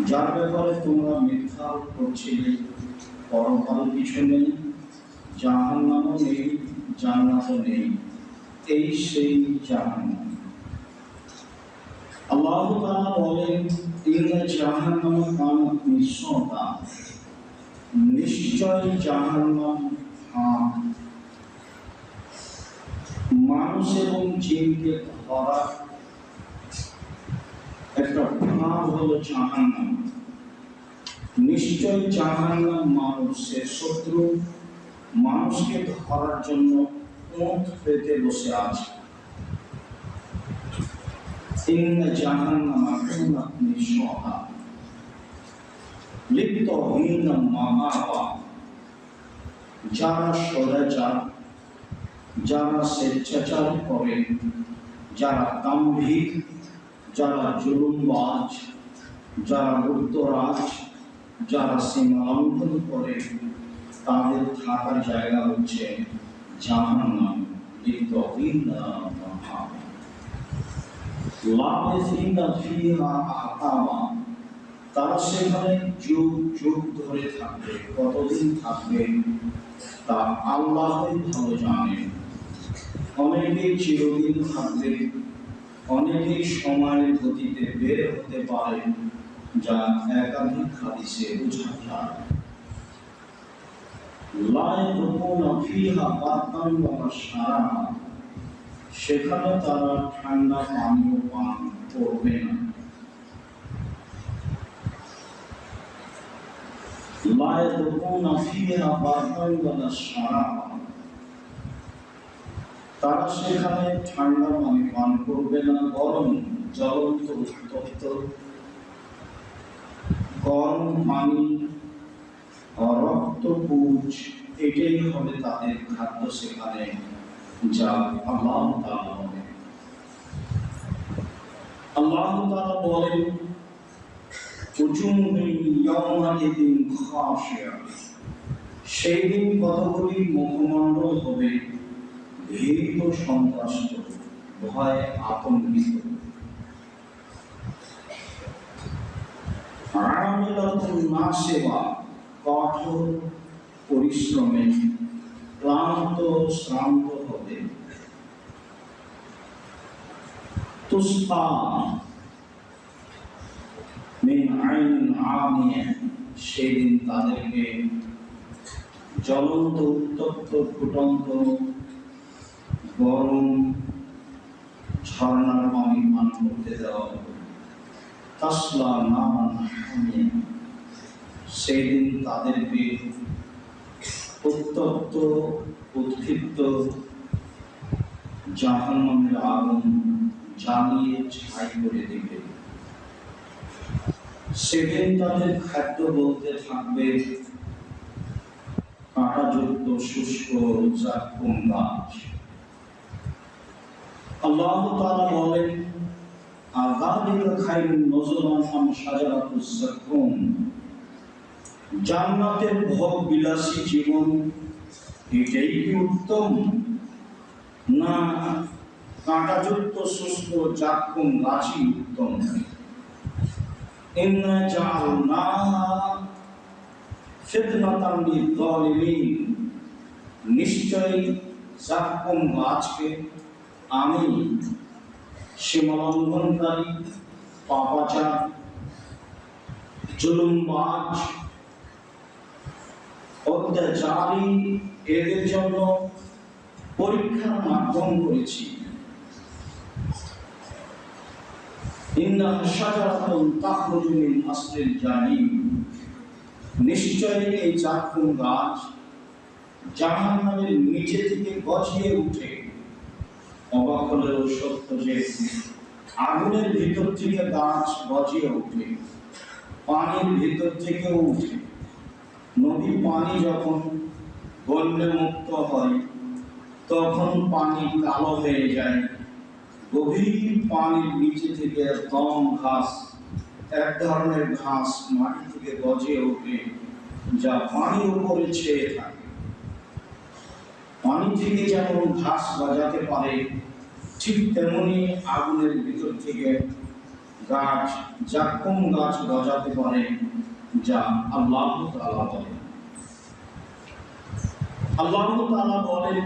যার ব্যাপারে তোমরা মিথ্যা করছিলে, পরকাল কিছু নেই, জাহান্নামও নেই, জান্নাতও নেই, এই সেই জাহান্নাম। আল্লাহ তাআলা বলেন, ইন্না জাহান্নাম কানাত মিরসাদা, নিশ্চয় জাহান্নাম মানুষ এবং জিনকে ধরা একটা ফাঁদ হলো জাহান্নাম। নিশ্চয় জাহান্নাম মানুষের শত্রু, মানুষকে ধরার জন্য ওঁত পেতে বসে আছে। ইন্না জাহান্নাম কানাত মিরসাদা লিত্তাগিনা মাআবা, যারা সদাচার, যারা স্বেচ্ছাচার করে, যারা দাম্ভিক, যারা জুলুমবাজ, যারা লুপ্তরাজ, যারা সীমা লঙ্ঘন করে, তাদের থাকার জায়গা হচ্ছে জাহান্নাম। লিত্তাগিনা মাআবা লাবিসিনা ফিহা আহকামা, তারা সেখানে যুগ যুগ ধরে থাকবে। কতদিন থাকবে তা আল্লাহই ভালো জানেন। অনেকেই চিরদিন থাকবে, অনেকেই সময়ের গতিতে বের হতে পারে, যা একাধিক হাদিসে বোঝা যায়। লা ইয়াযুকুনা ফিহা বারদান ওয়ালা শারাবা, সেখানে তারা ঠান্ডা পানীয় পান করবে না। লা ইয়াযুকুনা ফিহা বারদান ওয়ালা শারাবা, তারা সেখানে ঠান্ডা পানি পান করবে না, গরম জ্বলন্ত উত্তপ্ত গরম পানি, রক্তপুঞ্জ, এটাই হবে তাদের খাদ্য সেখানে, যা আল্লাহ তাআলা বলেন। আল্লাহ তাআলা বলেন, উজুহুন ইয়াওমাইযিন খাশিয়া, সেই দিন কতগুলি মুখমণ্ডল হবে ভীত সন্ত্রস্ত, ভয়ে আতঙ্কিত। আমিলাতুন নাসিবা, কঠোর পরিশ্রমে ক্লান্ত শ্রান্ত হবে। তুসকা মিন আইনিন আনিয়া, সেদিন তাদেরকে জ্বলন্ত উত্তপ্ত ফুটন্ত গরম ঝর্ণার পানি পান করতে দেওয়া হবে। তাসলা নারান হামিয়া, সেদিন তাদেরকে উত্তপ্ত উৎক্ষিপ্ত জাহান্নামের আগুন জ্বালিয়ে ছাই করে দেবে। সেদিন তাদের খাদ্য বলতে থাকবে কাঁটাযুক্ত শুষ্ক জাক্কুম গাছ। আল্লাহ তাআলা বলেন, আযালিকা খায়রুন নুজুলান আম শাজারাতুজ যাক্কুম, জান্নাতের ভোগ বিলাসী জীবন এটাই কি উত্তম, না কাঁটাযুক্ত শুষ্ক জাক্কুম গাছই উত্তম? ইন্না জাআলনাহা ফিতনাতান লিয-যালিমিন, নিশ্চয়ই জাক্কুম গাছকে আমি সীমালঙ্ঘনকারী, পাপাচার, জুলুমবাজ, অত্যাচারী এদের জন্য পরীক্ষার মাধ্যম করেছি। ইন্নাহা শাজারাতুন তাখরুজু মিন আসলিল জাহিম, নিশ্চয়ই এই জাক্কুম গাছ জাহান্নামের নিচে থেকে গজিয়ে উঠে। অবাক হলেও সত্য যে আগুনের ভিতর থেকে গাছ গজিয়ে ওঠে, পানির ভিতর থেকেও উঠে। নদীর পানি যখন বন্যা মুক্ত হয় তখন পানি কালো হয়ে যায়। গভীর পানির নিচে থেকে দম ঘাস, এক ধরনের ঘাস মাটি থেকে গজিয়ে ওঠে, যা পানির উপরে ছেয়ে থাকে। পানি থেকে যেমন ঘাস গজাতে পারে, ঠিক তেমনি আগুনের ভিতর থেকে গাছ জাক্কুম গাছ গজাতে পারে, যা আল্লাহ তাআলা বলেন। আল্লাহ তাআলা বলেন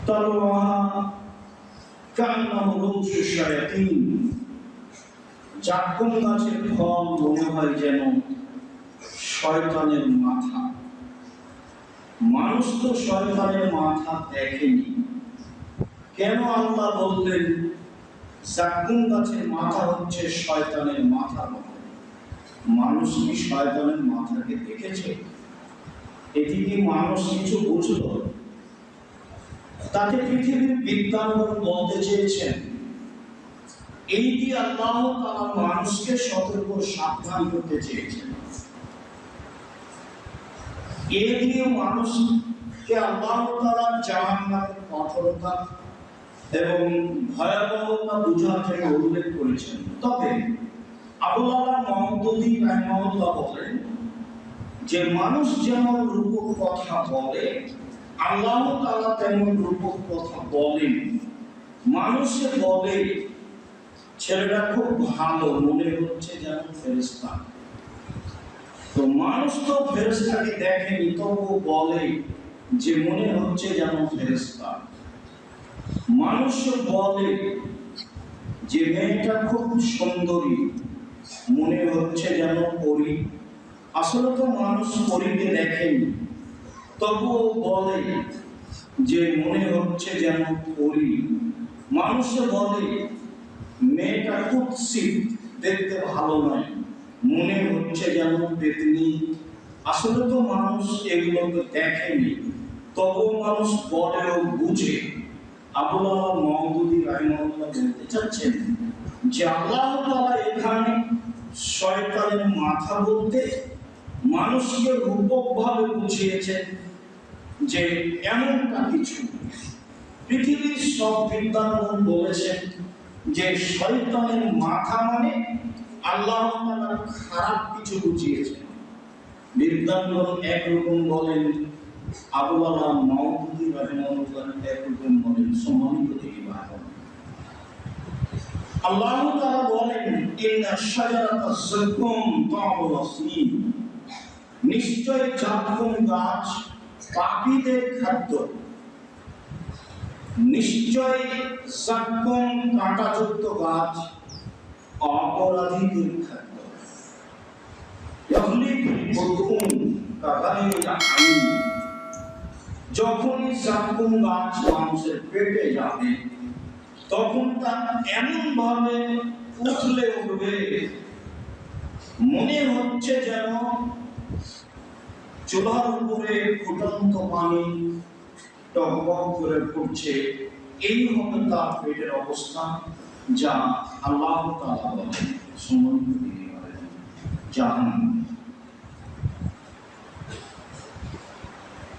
তালওয়াহা কান্নাহু রূসু শায়াতিন, জাক্কুম গাছের ফল মনে হয় যেন শয়তানের মাথা। মানুষ তো শয়তানের মাথা দেখেনি, কেন আল্লাহ বললেন জাক্কুম গাছের মাথা হচ্ছে শয়তানের মাথা? মানুষ কি শয়তানের মাথাকে দেখেছে? এটি কি মানুষ কিছু বুঝলো? তাকে পৃথিবীর বিজ্ঞানগণ বলতে চেয়েছেন এই দিয়ে আল্লাহ তাআলা মানুষকে সতর্ক সাবধান করতে চেয়েছেন। এ দিয়ে মানুষকে আল্লাহ তাআলা জাহান্নামের কঠোরতা এবং ভয়াবহতা বুঝার জন্য উল্লেখ করেছেন। তবে আবুল আলা মাওদুদী রাহিমাহুল্লাহ বলেন যে মানুষ যেমন রূপক কথা বলে, আল্লাহ তাআলা তেমন রূপক কথা বলেন। মানুষে বলে ছেলেটা খুব ভালো, মনে হচ্ছে যেন ফেরেশতা। তো মানুষ তো ফেরেশতাকে দেখেনি, তবু বলে যে মনে হচ্ছে যেন ফেরেশতা। মানুষ বলে যে মেয়েটা খুব সুন্দরী, মনে হচ্ছে যেন পরী। আসলে তো মানুষ পরীকে দেখেনি, তবুও বলে যে মনে হচ্ছে যেন পরী। মানুষ বলে মেয়েটা কুৎসিত, দেখতে ভালো নয়, মনে হচ্ছে যেন পেতনি। আসলে তো মানুষ এগুলোকে দেখেনি, তবুও মানুষ বলে ও বুঝে। আবুল আলা মাওদুদী রাহিমাহুল্লাহ বলতে চাচ্ছেন যে আল্লাহ তাআলা এখানে শয়তানের মাথা বলতে মানুষকে রূপকভাবে বুঝিয়েছেন যে এমনটা কিছু। পৃথিবীর সব বিদ্বানগণ বলেছেন যে শয়তানের মাথা মানে আল্লাহ তাআলা খারাপ কিছু বুঝিয়েছেন। বিদ্বানগণ একরকম বলেন, আবুল আলা মাওদুদী রাহিমাহুল্লাহ একরকম বলেন। সম্মানিত দেখি ভাই, আল্লাহ তাআলা বলেন ইন্না শাজারাতা যাকুম তা'মুল আসিম, নিশ্চয় জাক্কুম গাছ পাপীদের খাদ্য। নিশ্চয় জাক্কুম কাঁটাযুক্ত গাছ অপরাধীদের খাদ্য। যখনই জাক্কুম গাছ মানুষের পেটে যাবে, তখন তা এমন ভাবে উঠলে উঠবে, মনে হচ্ছে যেন চুলার উপরে ফুটন্ত পানি টকবক করে ফুটছে। এই হবে তার পেটের অবস্থা, যা আল্লাহ তাআলা বলেন সম্মানিত জাহান্নাম।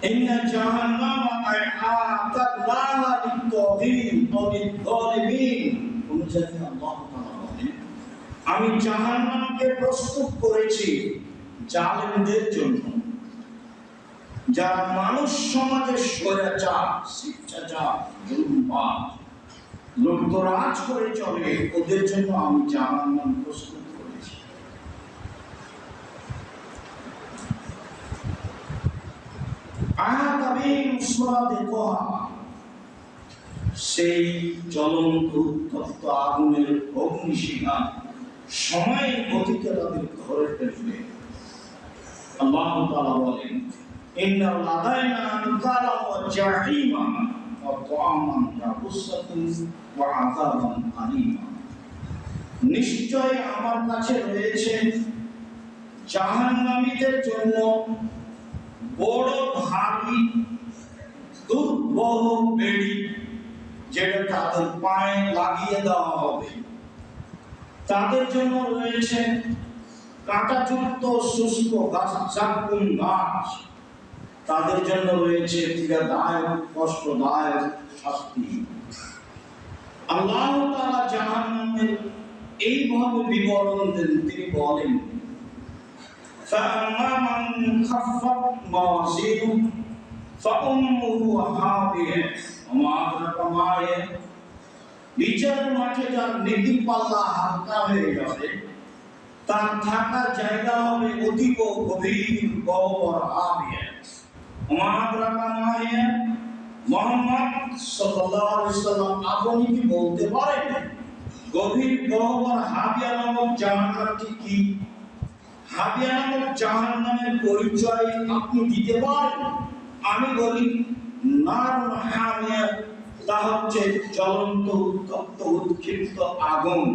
ইন্না জাহান্নামা আ'আতাত লাহা লিত-তাগীন ওয়া লিয-যালিমিন। অনুযায়ী আল্লাহ তাআলা বলেন আমি জাহান্নামকে প্রস্তুত করেছি জালেমদের জন্য, যারা মানুষ সমাজে স্বৈরাচার, শিক্ষাচার, জুলুমবাজ, লুটতরাজ করে চলে, ওদের জন্য আমি জাহান্নাম প্রস্তুত করেছি। সেই জ্বলন্ত উত্তপ্ত আগুনের অগ্নিশিখা সময়ের গতিতে তাদের ঘরে ফেলবে। আল্লাহ তাআলা বলেন ইন্না লাদাইনা আনকালা ওয়া জাহিমা ওয়া তা'আমান রাকুসাতুন ওয়া আযাবান আলীমা। নিশ্চয় আমার কাছে রয়েছে জাহান্নামীদের জন্য বড় ভারী দুর্বহ বেড়ি, যেটা তাদের পায়ে লাগিয়ে দেওয়া হবে। তাদের জন্য রয়েছে কাঁটাযুক্ত শুষ্ক গাছ জাক্কুম গাছ। তাদের জন্য রয়েছে পীড়াদায়ক কষ্টদায়ক শাস্তি। আল্লাহ তাআলা জাহান্নামের এইভাবে বিবরণ দেন, তিনি বলেন فَأَمَّا مَنْ خَفَّتْ مَوَازِينُهُ فَأُمُّهُ هَاوِيَةٌ وَمَا أَدْرَاكَ مَا هِيَهْ বিচারের মাঠে যার নেকির পাল্লা হালকা হয়ে যাবে, তার থাকার জায়গা হবে অতীব গভীর গহ্বর হাবিয়া। মুহাম্মদ সাল্লাল্লাহু আলাইহি ওয়াসাল্লাম আপনি কি বলতে পারেন গভীর গহ্বর হাবিয়া নামক জাহান্নামটি কি? হাবিয়া নামক জাহান্নামের পরিচয় আপনি দিতে পারেন? আমি বলি নারুন হামিয়া, তা হচ্ছে জ্বলন্ত উত্তপ্ত উৎক্ষিপ্ত আগুন।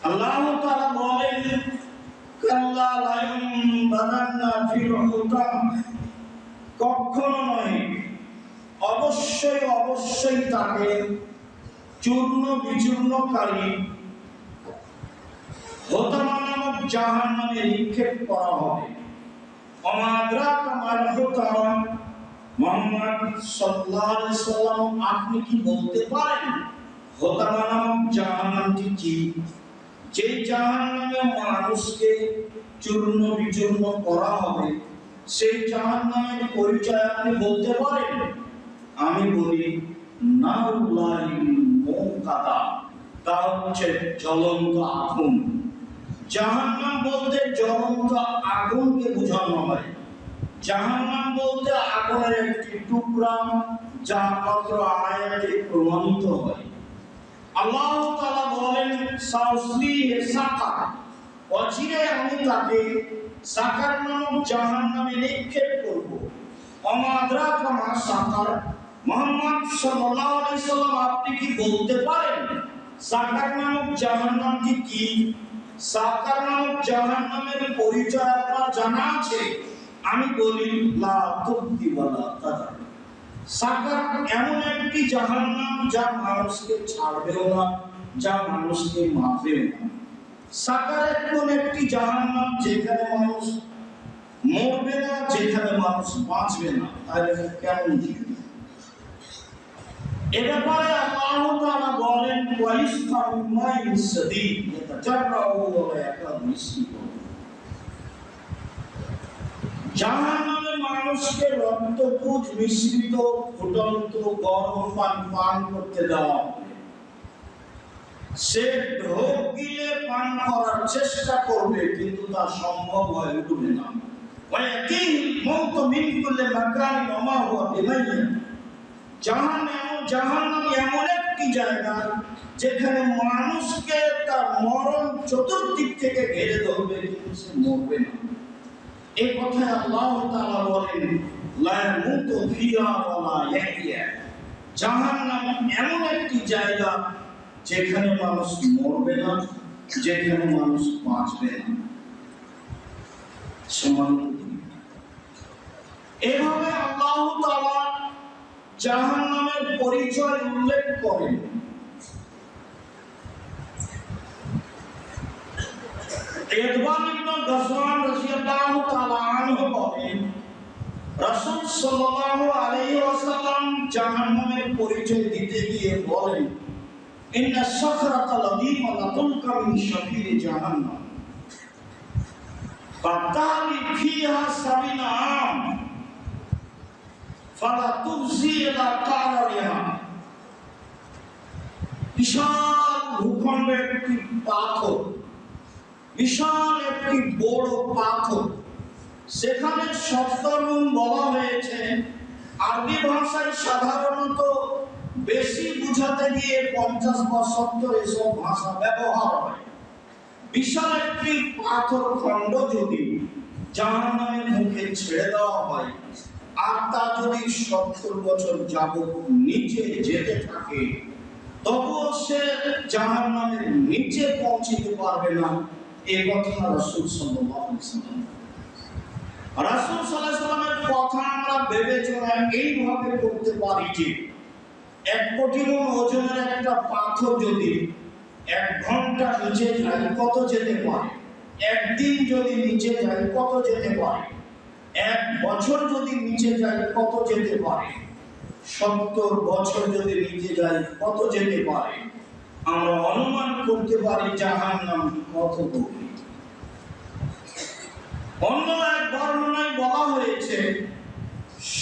আল্লাহ তাআলা বলেন কাল্লা লা ইউনবাযান্না ফিল হুতাম, কখনো নয়, অবশ্যই অবশ্যই তাকে চূর্ণ বিচূর্ণকারী হোতামা নামক জাহান্নামে নিক্ষেপ করা হবে। ওমা আদরাকা মাল হুতামা, মুহাম্মদ সাল্লাল্লাহু আলাইহি ওয়াসাল্লাম আপনি কি বলতে পারেন হোতামা নামক জাহান্নামটি কি? যে জাহান্নামে মানুষকে চূর্ণ বিচূর্ণ করা হবে, সেই জাহান্নামের পরিচয় আপনি বলতে পারেন? আমি বলি নারুল্লাহিল মুকাদা, তা হচ্ছে জ্বলন্ত আগুন। জাহান্নাম বলতে জ্বলন্ত আগুনকে বোঝানো হয়। জাহান্নাম বলতে আগুনের একটি টুকরা, যা মাত্র আয়াতে প্রমাণিত হয়। আল্লাহ তাআলা বলেন সাউসলিহি সাকার, অচিরে আমি তাকে সাকার নামক জাহান্নামে নিক্ষেপ করব। ওমা আদরাকা মা সাকার, মুহাম্মদ সাল্লাল্লাহু আলাইহি ওয়াসাল্লাম আপনি কি বলতে পারেন সাকার নামক জাহান্নামটি কি? সাকার নামক জাহান্নামের পরিচয় আপনার জানা আছে? আমি বলি লা তুবদি ওয়ালা তাদার। সাকার এমন একটি জাহান্নাম যা মানুষকে ছাড়বেও না, যা মানুষকে মারবেও না। সাকার এমন একটি জাহান্নাম যেখানে মানুষ মরবে না, যেখানে মানুষ বাঁচবে না। তাহলে কেমন দিবে? এ ব্যাপারে আল্লাহ তাআলা বলেন ওয়াইসকাউ মাইন সাদীদ ইয়াতাজাররাউ ওয়া ইয়াকাদু ইসরিকু। জাহান্নামে মানুষকে রক্তপুঞ্জ মিশ্রিত ফুটন্ত গরম পানি পান করতে দেওয়া হবে। সে ঢোক গিলে পান করার চেষ্টা করবে, কিন্তু তা সম্ভব হয়ে উঠবে না। ওয়ায়াতিল মাউতু মিন কুল্লি মাকানি ওয়া মা হুয়া বিমাইয়িন। জাহান্নাম এমন একটি জায়গা যেখানে মানুষকে তার মরণ চতুর্দিক থেকে ঘিরে ধরবে, কিন্তু সে মরবে না। এই কথায় আল্লাহ তাআলা বলেন লা ইয়ামুতু ফিহা ওয়া লা ইয়াহইয়া। জাহান্নাম এমন একটি জায়গা যেখানে মানুষ মরবে না, যেখানে মানুষ বাঁচবে না। এভাবে আল্লাহ তাআলা জাহান্নামের পরিচয় উল্লেখ করেন। ইরবান ইবনে গাসওয়ান রাদিয়াল্লাহু তাআলা আনহু বলেন রাসূল সাল্লাল্লাহু আলাইহি ওয়াসাল্লাম জাহান্নামের পরিচয় দিতে গিয়ে বলেন ইন্না সাকরাতাল লাযীমা লাতুলকা মিন শাফিরি জাহান্নাম ফাতালি ফিহা সাবিনা আম ফালা তুবজি ইলা কারারিহা। বিশাল ভূখণ্ডের একটি পাথর, বিশাল একটি বড় পাথর, সেখানে 70 গুণ বলা হয়েছে। আরবি ভাষায় সাধারণত বেশি বুঝাতে গিয়ে 50 বা 70 এসব ভাষা ব্যবহার হয়। বিশাল একটি পাথর খণ্ড যদি জাহান্নামের মুখে ছেড়ে দেওয়া হয়, আর তা যদি 70 বছর যাবত নিচে যেতে থাকে, তবুও সে জাহান্নামের নিচে পৌঁছতে পারবে না। এই কথা রাসূল সাল্লাল্লাহু আলাইহি ওয়াসাল্লাম। রাসূল সাল্লাল্লাহু আলাইহি ওয়াসাল্লামের কথা আমরা বিবেচনা এইভাবে করতে পারি যে 1 কোটি গুণ ওজনের একটা পাথর যদি 1 ঘন্টা নিচে যায় কত যেতে পারে? 1 দিন যদি নিচে যায় কত যেতে পারে? 1 বছর যদি নিচে যায় কত যেতে পারে? 70 বছর যদি নিচে যায় কত যেতে পারে? আমরা অনুমান করতে পারি জাহান্নাম কত গভীর। অন্য এক বর্ণনায় বলা হয়েছে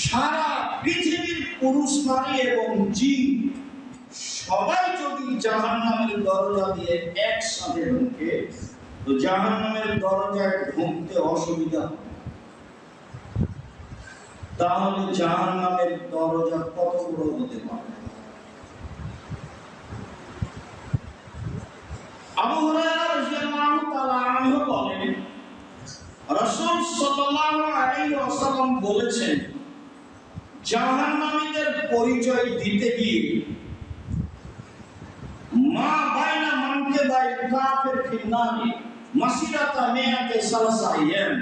সারা পৃথিবীর পুরুষ নারী এবং জিন সবাই যদি জাহান্নামের দরজা দিয়ে একসাথে ঢুকে, তো জাহান্নামের দরজায় ঢুকতে অসুবিধা হবে। তাহলে জাহান্নামের দরজা কত বড় হতে পারে? আবু হুরায়রা রাদিয়াল্লাহু তাআলা আনহু বলেন, রাসূল সাল্লাল্লাহু আলাইহি ওয়াসাল্লাম বলেছেন, জাহান্নামীদের পরিচয় দিতে গিয়ে মা বাইনা মানকিবাই কাফির ফিন্নারি মাসিরাতা মিয়াতে সালাসাইয়াম,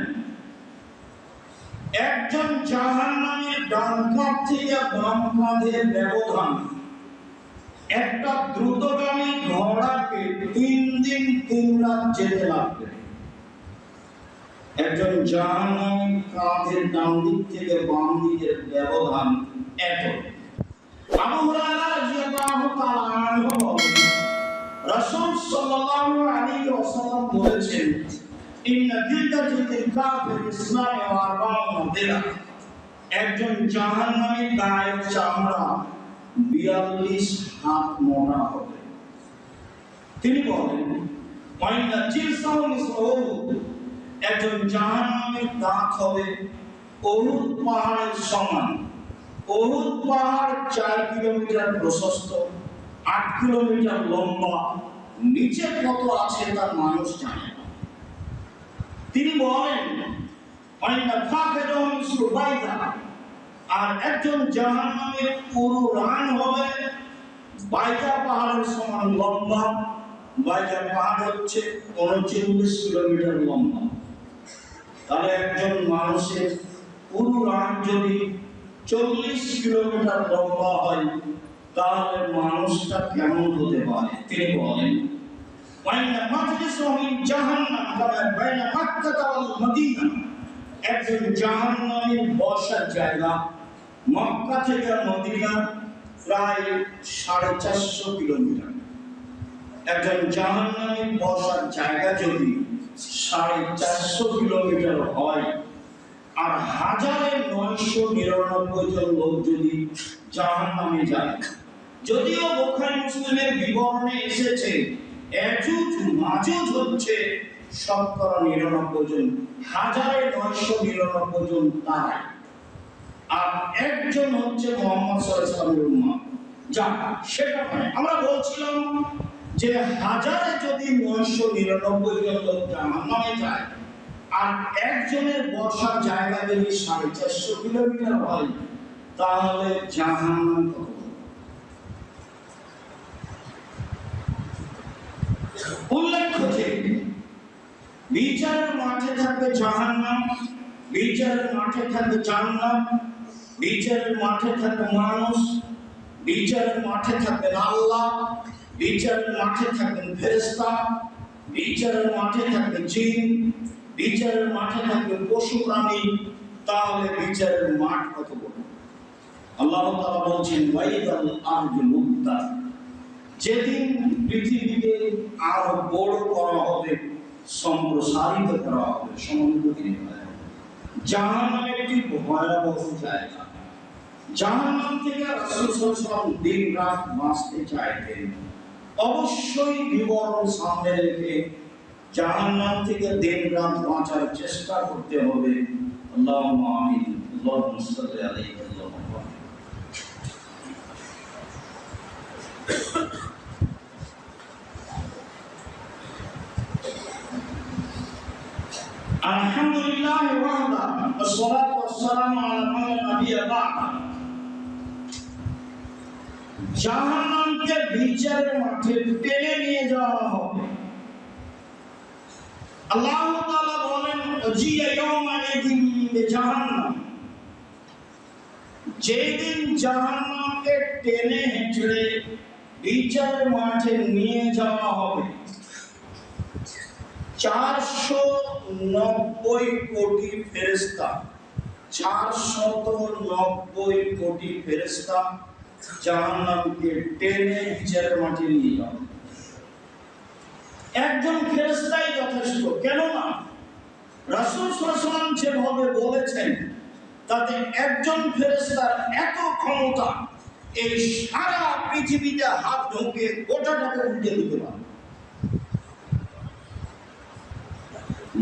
একজন জাহান্নামীর ডান কাঁধ থেকে বাম কাঁধের ব্যবধান একটা দ্রুতগামী ঘোড়াকে 3 দিন 3 রাত যেতে লাগবে। একজন জাহান্নামীর কাঁধের ডান দিক থেকে বাম দিকের ব্যবধান এত। আবু হুরায়রা রাদিয়াল্লাহু তাআলা আনহু বলেন, রাসূল সাল্লাল্লাহু আলাইহি ওয়াসাল্লাম বলেছেন, ইন্না জিলদাতিল কাফির ইসলামে ওয়া আরবাউনা দিরা, একজন জাহান্নামীর গায়ের চামড়া 42 হাত মোটা হবে। তিনি বলেন, ওয়াইন্না জিলসাহু মিসলুহু, একজন জাহান্নামীর দাঁত হবে উহুদ পাহাড়ের সমান। উহুদ পাহাড় 4 কিলোমিটার প্রশস্ত, 8 কিলোমিটার লম্বা, নিচে কত আছে তা মানুষ জানে না। তিনি বলেন, ওয়াইন্না ফাকিরুহু মিসলু বাইদা, আর একজন জাহান্নামের পুরো রান হবে বাইজা পাহাড়ের সমান লম্বা। বাইজা পাহাড় হচ্ছে 39 কিলোমিটার লম্বা। তাহলে একজন মানুষের পুরো রান যদি 40 কিলোমিটার লম্বা হয়, তাহলে মানুষটা কেমন হতে পারে? তিনি বলেন, ওয়াইনা মাজলিসুহু মিন জাহান্নাম কামা বাইনা মক্কা ওয়াল মদিনা, একজন জাহান্নামীর বসার জায়গা মক্কা থেকে মদিনা প্রায় 450 কিলোমিটার। একজন জাহান্নামীর বসার জায়গা যদি 450 কিলোমিটার হয়, আর 1999 জন লোক যদি জাহান্নামে যায়, যদিও বুখারী মুসলিমের বিবরণে এসেছে এজুজ মাজুজ হচ্ছে শতকরা 99 জন, 1999 জন তারা, আর একজন হচ্ছে মুহাম্মদ সাল্লাল্লাহু আলাইহি ওয়াসাল্লামের উম্মত। যা সেটা নয়, আমরা বলছিলাম যে হাজারে যদি 999 জন লোক জাহান্নামে যায়, আর একজনের বসার জায়গা যদি 450 কিলোমিটার হয়, তাহলে জাহান্নাম কত? উল্লেখ্য যে বিচারের মাঠে থাকবে জাহান্নাম, বিচারের মাঠে থাকবে জান্নাত, বিচারের মাঠে থাকবে মানুষ, বিচারের মাঠে থাকবেন আল্লাহ, বিচারের মাঠে থাকবেন ফেরেশতা, বিচারের মাঠে থাকবে জিন, বিচারের মাঠে থাকবে পশু প্রাণী। তাহলে বিচারের মাঠ কত বড়? আল্লাহ তাআলা বলছেন, ওয়াইদাল আরজু মুদ্দাত, যেদিন পৃথিবীকে আরো বড় করা হবে, সম্প্রসারিত করা হবে, সমুদ্রকে জাহান্নাম একটি ভয়াবহ জায়গা। জাহান্নাম থেকে রাসূল সাল্লাল্লাহু আলাইহি ওয়াসাল্লাম দিন রাত বাঁচতে চাইতেন। অবশ্যই বিবরণ সামনে রেখে জাহান্নাম থেকে দিন রাত বাঁচার চেষ্টা করতে হবে। আল্লাহুম্মা আমিন। আল্লাহুম্মা সাল্লি আলাইহি ওয়া সাল্লাম। আলহামদুলিল্লাহ ওয়াহদা ওয়াসসালাতু ওয়াসসালামু আলা মান লা নাবিয়্যা বা'দা। জাহান্নামকে বিচারের মাঠে টেনে নিয়ে যাওয়া হবে। আল্লাহ তাআলা বলেন, ওয়াজিয়া ইয়াওমাইযিন বিজাহান্নাম, যেদিন জাহান্নামকে টেনে হেঁচড়ে বিচারের মাঠে নিয়ে যাওয়া হবে, 490 কোটি ফেরেশতা, 490 কোটি ফেরেশতা জাহান্নামকে টেনে বিচারের মাঠে নিয়ে যাবে। একজন ফেরেশতাই যথেষ্ট। কেননা রাসূল সাল্লাল্লাহু আলাইহি ওয়াসাল্লাম যেভাবে বলেছেন, তাতে একজন ফেরেশতার এত ক্ষমতা এই সারা পৃথিবীতে হাত ঢুকে গোটাটাকে উল্টে দিতে পারে।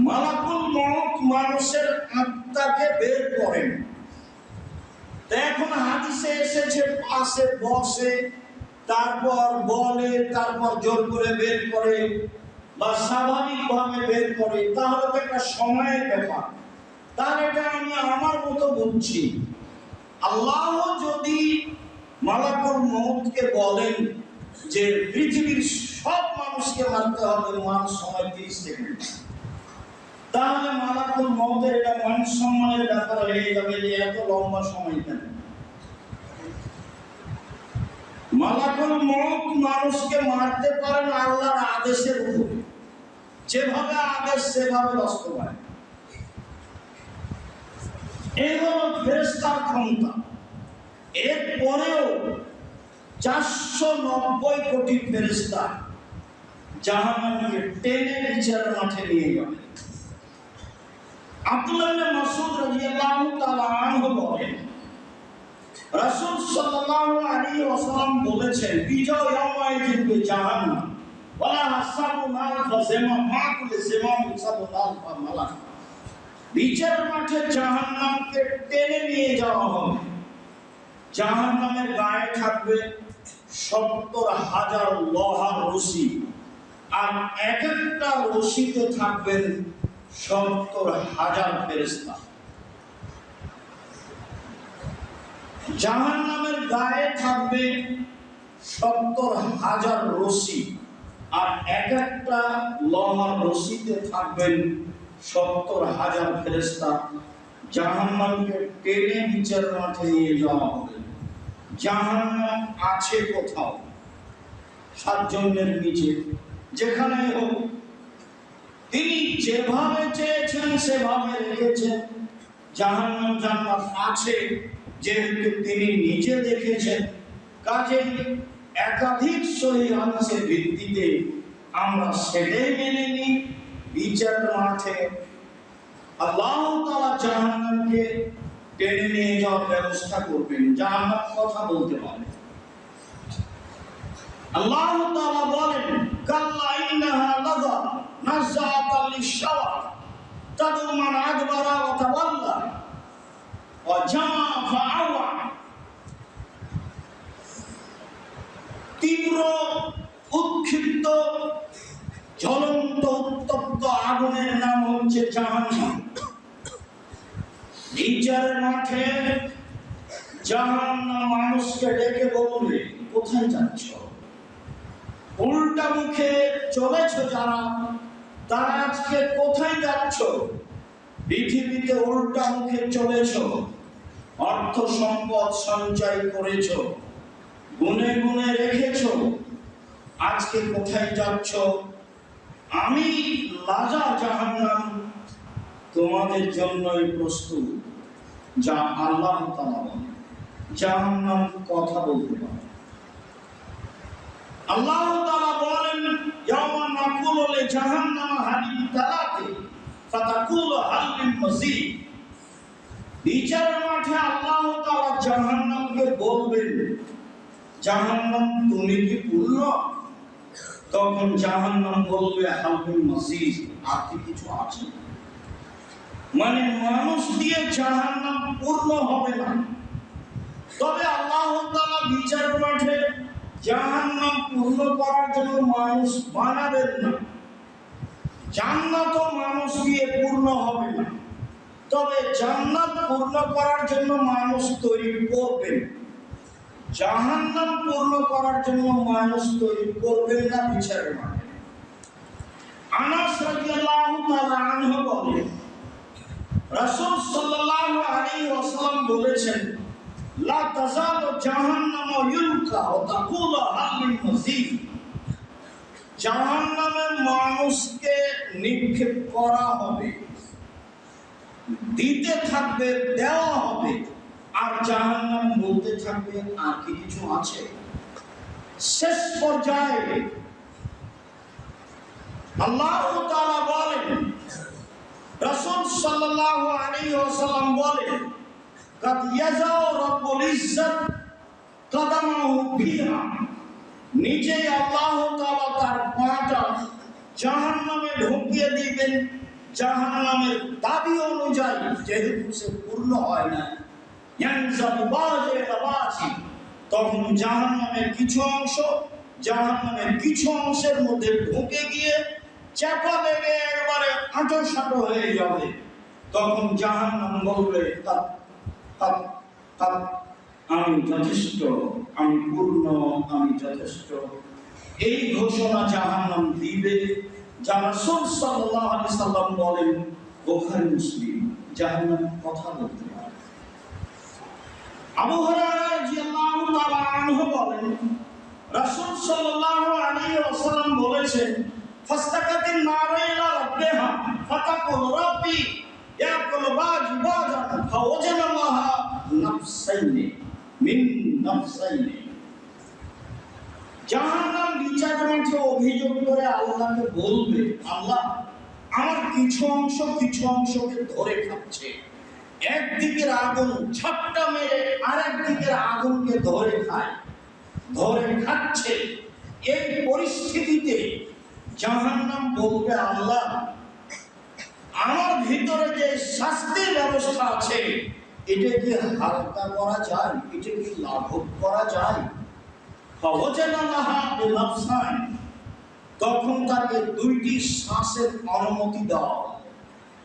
মালাকুল মউত মানুষের আত্মাকে বের করেন। এখন হাদিসে এসেছে পাশে বসে, তারপর বলে, তারপর জোর করে বের করে বা স্বাভাবিকভাবে বের করে, তাহলে তো একটা সময়ের ব্যাপার। তার এটা আমি আমার মতো বুঝছি। আল্লাহ যদি মালাকুল মউতকে বলেন যে পৃথিবীর সব মানুষকে মারতে হবে মান সময় 30 সেকেন্ড, তাহলে মালাকুল মউতের এটা মান সম্মানের ব্যাপার হয়ে যাবে যে এত লম্বা সময় কেন। মালাকুল মউত মানুষকে মারতে পারেন আল্লাহর আদেশের উপরে, যেভাবে আদেশ সেভাবে বাস্তবায়ন। এই হলো ফেরেশতার ক্ষমতা। এরপরেও 490 কোটি ফেরেশতা জাহান্নামকে টেনে বিচার মাঠে নিয়ে যাবে। আব্দুল্লাহ ইবনে মাসউদ রাদিয়াল্লাহু তাআলা আনহু বলেন, রাসূল সাল্লাল্লাহু আলাইহি ওয়াসাল্লাম বলেছেন, বিজয় ইয়াউমাইযিন জাহান্নাম ওয়ালা হাসাবু নাল ফাজামা মাকুল জামাম সাবু নাল ফামালা। বিচার মাঠে জাহান্নামকে টেনে নিয়ে যাওয়া হবে। জাহান্নামের গায়ে থাকবে 70,000 লোহার রশি, আর এক একটা রশিতে থাকবেন 70,000 ফেরেশতা। জাহান্নামের গায়ে থাকবে 70,000 রশি, আর এক একটা লোহার রশিতে থাকবেন 70,000 ফেরেশতা। জাহান্নামকে টেনে বিচার মাঠে নিয়ে যাওয়া হবে। জাহান্নাম আছে কোথাও 7 জনের নিচে, যেখানে হোক। তিনি যেভাবে চেয়েছেন সেভাবে রেখেছেন। জাহান্নাম জান্নাত আছে যেহেতু তিনি নিজে দেখেছেন, কাজেই একাধিক সহিহ হাদিসের ভিত্তিতে আমরা সেটাই মেনে নিই। বিচার মাঠে আল্লাহ তাআলা জাহান্নামকে টেনে নিয়ে যাওয়ার ব্যবস্থা করবেন। জাহান্নাম কথা বলতে পারে। আল্লাহ তাআলা বলেন, কাল্লা ইন্নাহা লাযা নাযাআতাল লিশ-শাওয়া তাদউ মান আদবারা ওয়া তাওয়াল্লা ওয়া জামা ফাআওয়া। তীব্র উৎক্ষিপ্ত জ্বলন্ত উত্তপ্ত আগুনের নাম হচ্ছে জাহান্নাম। বিচারের মাঠে জাহান্নাম মানুষকে ডেকে বলবে, কোথায় যাচ্ছ? উল্টা মুখে চলেছ যারা, তারা আজকে কোথায় যাচ্ছ? পৃথিবীতে উল্টা মুখে চলেছ, অর্থ সম্পদ সঞ্চয় করেছ, গুনে গুনে রেখেছ, আজকে কোথায় যাচ্ছ? আমি লাজা জাহান্নাম তোমাদের জন্যই প্রস্তুত। যা আল্লাহ তাআলা বলেন, জাহান্নাম কথা বলতে পারে। আল্লাহ তাআলা বলেন, ইয়াওমা নাকুলু লিজাহান্নামা হাল ইমতালাতি ফাতাকুলু হাল মিন মাজিদ। বিচার মাঠে আল্লাহ তাআলা জাহান্নামকে বলবেন, জাহান্নাম তুমি কি পূর্ণ? তখন জাহান্নাম বলবে, হাল মিন মাজিদ, আর কি কিছু আছে? মানে মানুষ দিয়ে জাহান্নাম পূর্ণ হবে না। তবে আল্লাহ তাআলা বিচার মাঠে জাহান্নাম পূর্ণ করার জন্য মানুষ বানাবেন না। জান্নাতও মানুষ দিয়ে পূর্ণ হবে না, তবে জান্নাত পূর্ণ করার জন্য মানুষ তৈরি করবেন। জাহান্নাম পূর্ণ করার জন্য মানুষ তৈরি করবেন না বিচারের মাঠে। আনাস রাদিয়াল্লাহু তাআলা আনহু বলেন, রাসূল সাল্লাল্লাহু আলাইহি ওয়াসাল্লাম বলেছেন, লা তাযালু জাহান্নামু ইউলকা ওয়া তাকুলু হাল মিন মাজিদ। জাহান্নামে মানুষকে নিক্ষেপ করা হবে, দিতে থাকবে, দেওয়া হবে, আর জাহান্নাম বলতে থাকবে, আর কি কিছু আছে? শেষ পর্যায়ে আল্লাহ তাআলা বলেন, রাসূল সাল্লাল্লাহু আলাইহি ওয়াসাল্লাম বলেন, কাদ ইয়াজাউ রাব্বুল ইজ্জত কাদামাহু ফিহা, নিজেই আল্লাহ তাআলা তার পাটা জাহান্নামে ঢুকিয়ে দিবেন জাহান্নামের দাবি অনুযায়ী, যেহেতু সে পূর্ণ হয় না। ইয়ানজাবু বাযি ইলা বাযি, তখন জাহান্নামের কিছু অংশের মধ্যে ঢুকে গিয়ে চাপা লেগে একবারে আঁটো হয়ে যাবে। তখন জাহান্নাম বলবে, আমি যথেষ্ট, আমি পূর্ণ, আমি যথেষ্ট। এই ঘোষণা জাহান্নাম দিবে। যা রাসূল সাল্লাল্লাহু আলাইহি সাল্লাম বলেন, বুখারী মুসলিম, জাহান্নাম কথা বলতে পারে। আবু হুরায়রা রাদিয়াল্লাহু তাআলা আনহু বলেন, রাসূল সাল্লাল্লাহু আলাইহি ওয়াসাল্লাম বলেছেন, ফাস্তাকাতিন নারু ইলা রাব্বিহা ফাতাকুল রাব্বি ইয়াকুল বাজি বাজান ফাওয়াজানাল্লাহা নাফসাইনি মিন নাফসাইনি। জাহান্নাম বিচার মাঠে অভিযোগ করে আল্লাহকে বলবে, আল্লাহ, আমার কিছু অংশকে ধরে খাচ্ছে। একদিকের আগুন ঝাপটা মেরে আরেক দিকের আগুনকে ধরে খাচ্ছে। এই পরিস্থিতিতে জাহান্নাম বলবে, আল্লাহ, আমার ভিতরে যে শাস্তির ব্যবস্থা আছে, এটা কি হালকা করা যায়, এটা কি লাঘব করা যায়? তখন তাকে দুইটি শ্বাসের অনুমতি দাও,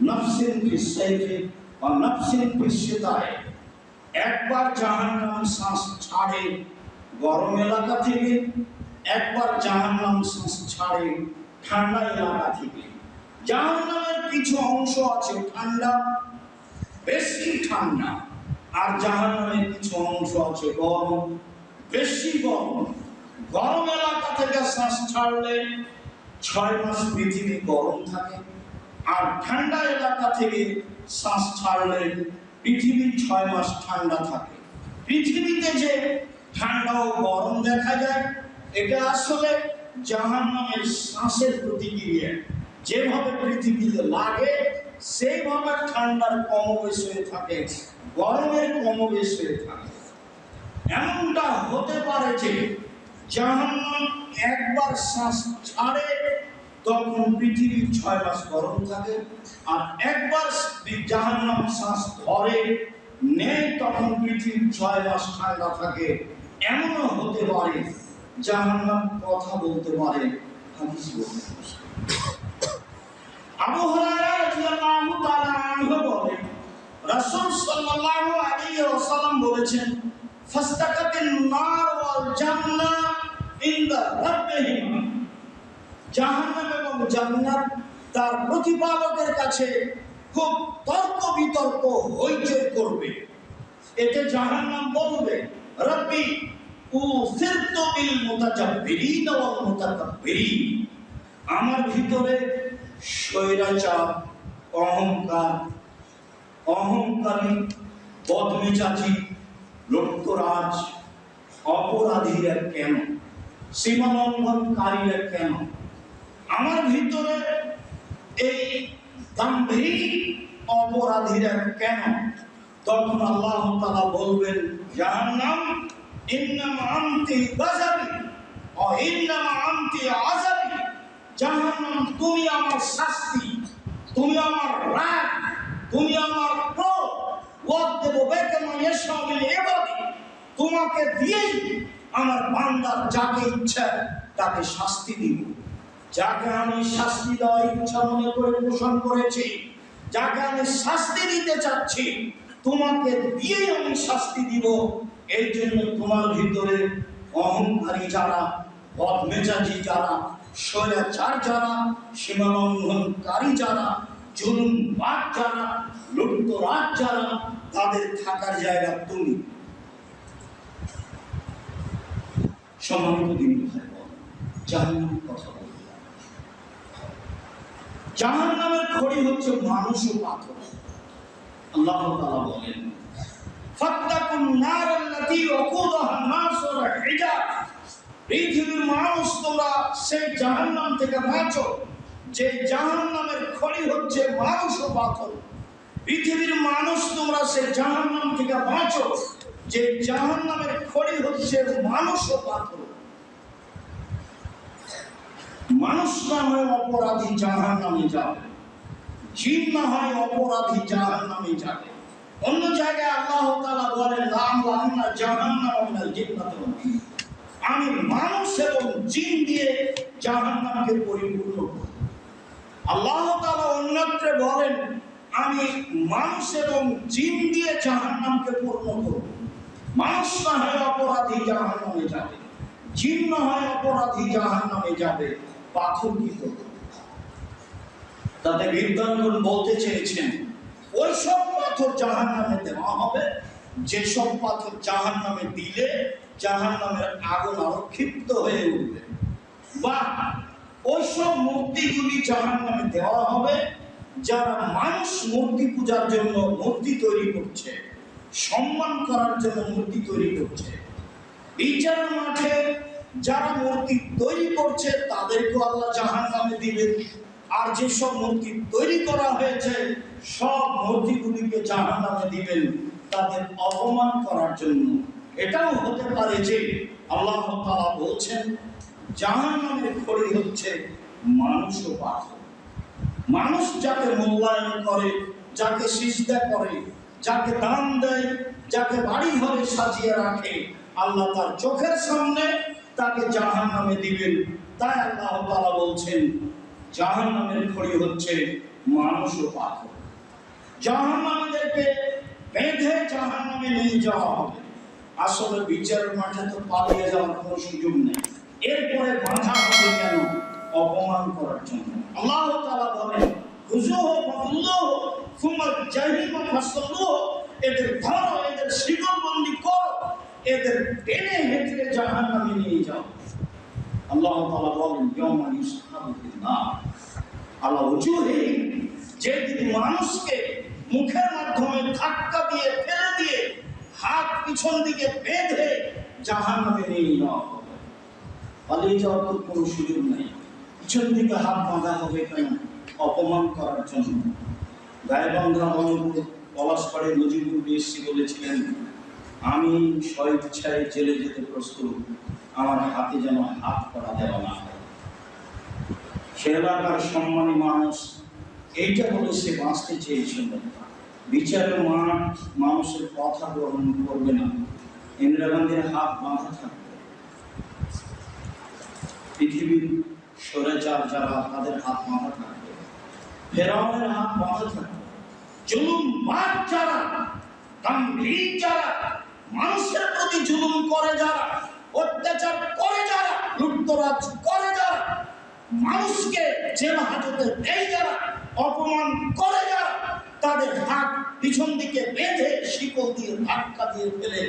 নাফসিন ফিসাইফে আর নাফসিন ফিসিতায়। একবার জাহান্নাম শ্বাস ছাড়ে গরম এলাকা থেকে, একবার জাহান্নাম শ্বাস ছাড়ে ঠান্ডা এলাকা থেকে। জাহান্নামের কিছু অংশ আছে ঠান্ডা, বেশি ঠান্ডা, আর জাহান্নামের কিছু অংশ আছে গরম, বেশি গরম। গরম এলাকা থেকে শ্বাস ছাড়লে 6 মাস পৃথিবী গরম থাকে, আর ঠান্ডা এলাকা থেকে শ্বাস ছাড়লে পৃথিবী 6 মাস ঠান্ডা থাকে। পৃথিবীতে যে ঠান্ডা ও গরম দেখা যায়, এটা আসলে জাহান্নামের শ্বাসের প্রতিক্রিয়া। যেভাবে পৃথিবীতে লাগে সেইভাবে ঠান্ডার কমবেশ হয়ে থাকে, গরমের কমবেশ হয়ে থাকে। এমনটা হতে পারে যে জাহান্নাম একবার শ্বাস ছাড়ে তখন পৃথিবী 6 মাস গরম থাকে, আর একবার জাহান্নাম শ্বাস ধরে নেয় তখন পৃথিবী 6 মাস ঠান্ডা থাকে। এমনও হতে পারে জাহান্নাম কথা বলতে পারে। হাদিস বলতে আবু হুরায়রা রাদিয়াল্লাহু তাআলা আনহু বলেন, রাসূল সাল্লাল্লাহু আলাইহি ওয়াসাল্লাম বলেছেন, ফাস্তাকাতিন নার ওয়াল জান্নাহ ইনদা রাব্বিহিম। জাহান্নাম এবং জান্নাত তার প্রতিপালকের কাছে খুব তর্ক বিতর্ক হইচই করবে। এতে জাহান্নাম বলবে, রব্বি উসিরতু বিল মুতাজাব্বিরিন ওয়াল মুতাকাব্বিরিন। আমার ভিতরে স্বৈরাচার, অহংকারী, বদমেজাজি, লুটতরাজ, অপরাধীরা কেন, সীমালঙ্ঘনকারীরা কেন? আমার ভিতরে এই দাম্ভিক অপরাধীরা কেন? তখন আল্লাহ তাআলা বলবেন, জাহান্নাম, ইন্নামা আনতি গাযাবি ওয়া ইন্নামা আনতি আযাবি। জাহান্নাম, তুমি আমার শাস্তি, তুমি আমার রাগ, তুমি আমার ক্রোধ। ওয়াদবু বিকা মান ইয়াশাউ মিন ইবাদি। তোমাকে দিয়েই আমার বান্দার যাকে ইচ্ছা তাকে শাস্তি দিব। যাকে আমি শাস্তি দেওয়ার ইচ্ছা মনে করে পোষণ করেছি, যাকে আমি শাস্তি দিতে চাচ্ছি, তোমাকে দিয়েই আমি শাস্তি দিব। এই জন্য তোমার ভিতরে অহংকারী যারা, বদমেজাজি যারা, স্বৈরাচার যারা, সীমালঙ্ঘনকারী যারা, জুলুমবাজ যারা, লুটতরাজ যারা, তাদের থাকার জায়গা তুমি। সম্মানিত দিন ভাই বোন, জাহান্নামের কথা বলি। জাহান্নামের খড়ি হচ্ছে মানুষ ও পাথর। আল্লাহ তাআলা বলেন, ফাত্তাকুন নারাল্লাতী ওয়াকুদুহা আন-নাস ওয়াল হিজারা। পৃথিবীর মানুষ, তোমরা সেই জাহান্নাম থেকে বাঁচো যে জাহান্নামের খড়ি হচ্ছে মানুষ ও পাথর। পৃথিবীর মানুষ, তোমরা সেই জাহান্নাম থেকে বাঁচো যে জাহান্নামের খড়ি হচ্ছে মানুষ ও পাথর। মানুষ না হয় অপরাধী জাহান্নামে যাবে, জিন না হয় অপরাধী জাহান্নামে যাবে। অন্য জায়গায় আল্লাহ তাআলা বলেন লা'আমলা জাহান্নামা মিনাল জিন্নাতি ওয়ান নাস, আমি মানুষ এবং জিন দিয়ে জাহান্নামকে পরিপূর্ণ করব। আল্লাহ তাআলা অন্যত্রে বলেন আমি মানুষ এবং জিন দিয়ে জাহান্নামকে পূর্ণ করব। মানুষ না হয় অপরাধী জাহান্নামে যাবে, জিন না হয় অপরাধী জাহান্নামে যাবে, পাথর কি করবে? তাতে বিদ্বানগণ বলতে চেয়েছেন ওই সব পাথর জাহান্নামে দেওয়া হবে যেসব পাথর জাহান্নামে দিলে জাহান্নামের আগুন আরো ক্ষিপ্ত হয়ে উঠবে, বা ওই সব মূর্তিগুলি জাহান্নামে দেওয়া হবে যারা মানুষ মূর্তি পূজার জন্য মূর্তি তৈরি করছে, সম্মান করার জন্য মূর্তি তৈরি করছে। বিচার মাঠে যারা মূর্তি তৈরি করছে তাদেরকে আল্লাহ জাহান্নামে দিবেন, আর যেসব মূর্তি তৈরি করা হয়েছে সব মূর্তিগুলিকে জাহান্নামে দিবেন তাদের অপমান করার জন্য। এটাও হতে পারে যে আল্লাহ তাআলা বলছেন জাহান্নামের খড়ি হচ্ছে মানুষ ও পাথর। মানুষ যাকে মূল্যায়ন করে, যাকে সিজদা করে, যাকে দান দেয়, যাকে বাড়ি ঘরে সাজিয়ে রাখে, আল্লাহ তার চোখের সামনে তাকে জাহান্নামে দিবেন। তাই আল্লাহ তাআলা বলছেন জাহান্নামের খড়ি হচ্ছে মানুষ ও পাথর। জাহান্নামীদেরকে বেঁধে জাহান্নামে নিয়ে যাওয়া হবে। আসলে বিচারের মাঠে তো পালিয়ে যাওয়ার কোনো সুযোগ নেই, এরপরে বাধা হবে কেন? অপমান করার জন্য। আল্লাহ তাআলা বলেন খুযুহু ফাগুল্লুহু সুম্মা জাহিমা ফাসল্লুহু, এদের ধরো, এদের শিকলবন্দি করো, এদের টেনে হেঁচড়ে জাহান্নামে নিয়ে যাও। আল্লাহ তাআলা বলেন ইয়াউমা ইউসহাবু ফিন-নার আলা উজুহিহিম, যেদিন মানুষকে মুখের মাধ্যমে ধাক্কা দিয়ে ফেলে দিয়ে হাত পিছন দিকে বেঁধে জাহান্নামে নিয়ে যাওয়া হবে। পালিয়ে যাওয়ার তো কোনো সুযোগ নেই। পিছন দিকে হাত বাঁধা হবে কেন? অপমান করার জন্য। গায়েবান্ধা রংপুর পলাশপাড়ে নজিবুল বিএসসি বলেছিলেন আমি স্বইচ্ছায় জেলে যেতে প্রস্তুত, আমার হাতে যেন হাত করা দেওয়া না হয়। সে এলাকার সম্মানী মানুষ এইটা বলে সে বাঁচতে চেয়েছিল। বিচারের মাঠ মানুষের কথা গ্রহণ করবে না। ইন্দিরা গান্ধীর হাত বাঁধা থাকবে, পৃথিবীর স্বৈরাচার যারা তাদের হাত বাঁধা থাকবে, ফেরাউনের হাত বাঁধা থাকবে, জুলুমবাজ যারা, দাম্ভিক যারা, মানুষের প্রতি জুলুম করে যারা, অত্যাচার করে যারা, লুটতরাজ করে যারা, মানুষকে জেল হাজতে দেয় যারা, অপমান করে যারা, তাদের হাত পিছন দিকে বেঁধে শিকল দিয়ে ধাক্কা দিয়ে ফেলে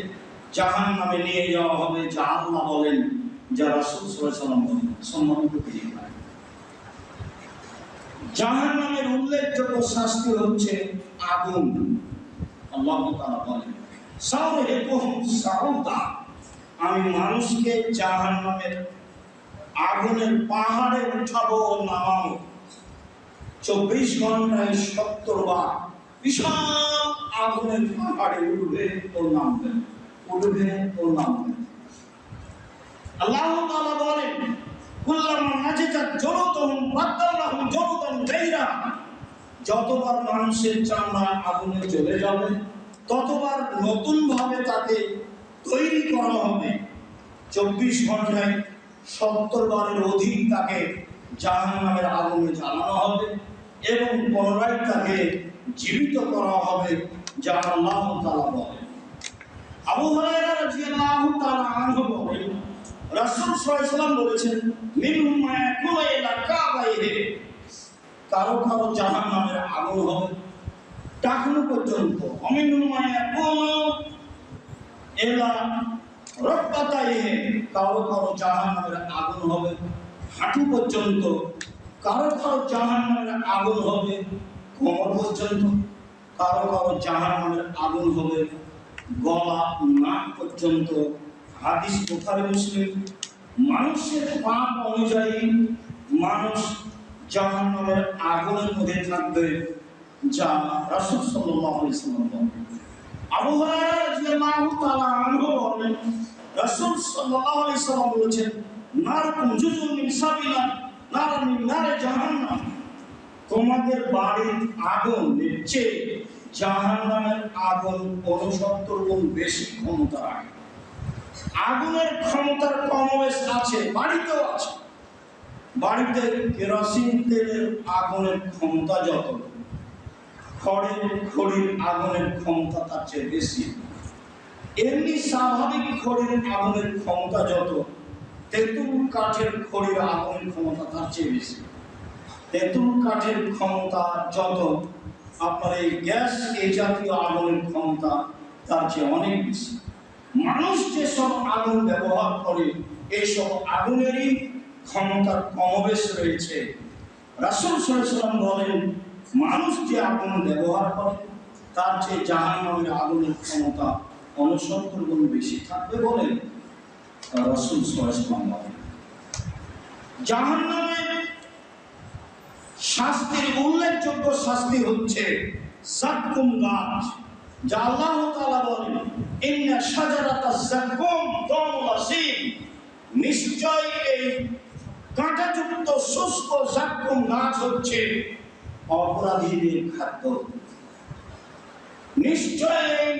জাহান্নামে নিয়ে যাওয়া হবে। যা আল্লাহ বলেন, যা রাসূল সাল্লাল্লাহু আলাইহি ওয়াসাল্লাম বলেন, সম্মানিত পরিবার। জাহান্নামের উল্লেখযোগ্য শাস্তি হচ্ছে আগুন। আল্লাহ তাআলা বলেন সাউরিকুহুম সাউদা, আমি মানুষকে জাহান্নামের আগুনের পাহাড়ে উঠাবো ও নামাবো। 24 ঘন্টায় 70 বার বিশাল আগুনের পাহাড়ে উঠবে ও নামবে, উঠবে ও নামবে। আল্লাহ তাআলা বলেন কুল্লামা নাজিজাত জুলুদুহুম বাদদালনাহুম জুলুদান গায়রাহা, যতবার মানুষের চামড়া আগুনে জ্বলে যাবে ততবার নতুন ভাবে তাকে তৈরি করা হবে। 24 ঘন্টায় 70 বারের অধিক তাকে জাহান্নামের আগুনে জ্বালানো হবে এবং পুনরায় তাকে জীবিত করা হবে, যা আল্লাহ তাআলা বলেন। আবু হুরায়রা রাদিয়াল্লাহু তাআলা আনহু বলেন রাসূল সাল্লাল্লাহু আলাইহি ওয়াসাল্লাম বলেছেন মিনহুম মা ইয়াকুনু ইলা কাবাইহি, কারো কারো জাহান্নামের আগুন হবে টাকনু পর্যন্ত। অমিনহুম মা ইয়াকুনু ইলা রক্বাতাইহি, কারো কারো জাহান্নামের আগুন হবে হাঁটু পর্যন্ত। কারো কারো জাহান্নামের আগুন হবে কোমর পর্যন্ত। কারো কারো জাহান্নামের আগুন হবে গলা নাক পর্যন্ত। হাদিস বুখারী মুসলিম। মানুষের পাপ অনুযায়ী মানুষ জাহান্নামের আগুনের মধ্যে থাকবে, যা রাসূল সাল্লাল্লাহু আলাইহি ওয়াসাল্লাম বলেন। আবু হুরায়রা রাদিয়াল্লাহু রাদিয়াল্লাহু তাআলা আনহু বলেন, রাসূল সাল্লাল্লাহু আলাইহি সাল্লাম বলেছেন, নারকুম জুজুম মিন সাবিলা নারা মিন নারে জাহান্নাম। তোমাদের বাড়ির আগুন চেয়ে জাহান্নামের আগুন 69 গুণ বেশি ক্ষমতা রাখে। আগুনের ক্ষমতার কম বেশ আছে, বাড়িতেও আছে। বাড়িতে কেরোসিন তেলের আগুনের ক্ষমতা যত, খড়ির আগুনের ক্ষমতা তার চেয়ে বেশি। এমনি স্বাভাবিক খড়ির আগুনের ক্ষমতা যত, তেঁতুল কাঠের খড়ির আগুনের ক্ষমতা তার চেয়ে বেশি। তেঁতুল কাঠের ক্ষমতা যত, আপনার এই গ্যাস এই জাতীয় আগুনের ক্ষমতা তার চেয়ে অনেক বেশি। মানুষ যেসব আগুন ব্যবহার করে এইসব আগুনেরই ক্ষমতার কমবেশ রয়েছে। রাসূল সাল্লাল্লাহু আলাইহি ওয়াসাল্লাম বলেন, মানুষ যে আগুন ব্যবহার করে তার চেয়ে জাহান্নামের আগুনের ক্ষমতা 69 গুণ বেশি থাকবে বলে রাসূল সাল্লাল্লাহু আলাইহি ওয়াসাল্লাম বলেন। জাহান্নামের শাস্তির উল্লেখযোগ্য শাস্তি হচ্ছে যাক্কুম গাছ, যা আল্লাহ তাআলা বলেন, ইন্না শাজারাতাজ যাক্কুম তা'মুল আসিম। নিশ্চয় এই কাঁটাযুক্ত শুষ্ক যাক্কুম গাছ হচ্ছে অপরাধীদের খাদ্য। নিশ্চয় এই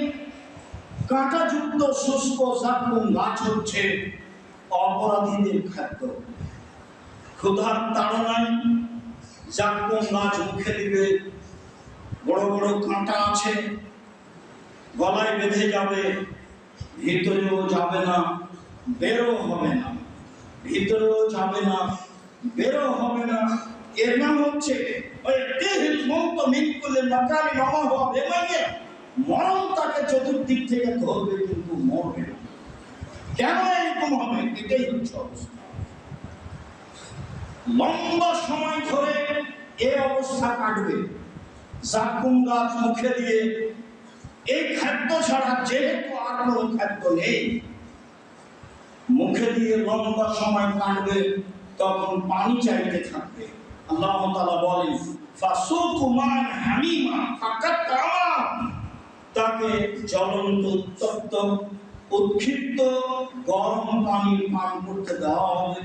কাঁটাযুক্ত শুষ্ক যাক্কুম গাছ হচ্ছে অপরাধীদের খাদ্য। ক্ষুধার তাড়নায় যাক্কুম গাছ মুখে দিবে, বড় বড় কাঁটা আছে, গলায় বেঁধে যাবে, ভিতরেও যাবে না, বেরো হবে না, ভিতরেও যাবে না, বেরো হবে না। এর নাম হচ্ছে মরণ। তাকে চতুর্দিক থেকে ধরবে কিন্তু মরবে না। কেন এরকম হবে? এটাই হচ্ছে অবস্থা। লম্বা সময় ধরে এই অবস্থা কাটবে। যাক্কুম গাছ মুখে দিয়ে এই খাদ্য ছাড়া যেহেতু আর কোনো খাদ্য নেই, মুখে দিয়ে লম্বা সময় কাটবে, তখন পানি চাইতে থাকবে। আল্লাহ তাআলা বলেন, ফাসুকু মান হামিমা ফাকাত্তামা। তাকে জ্বলন্ত উত্তপ্ত উৎক্ষিপ্ত গরম পানি পান করতে দেওয়া হবে।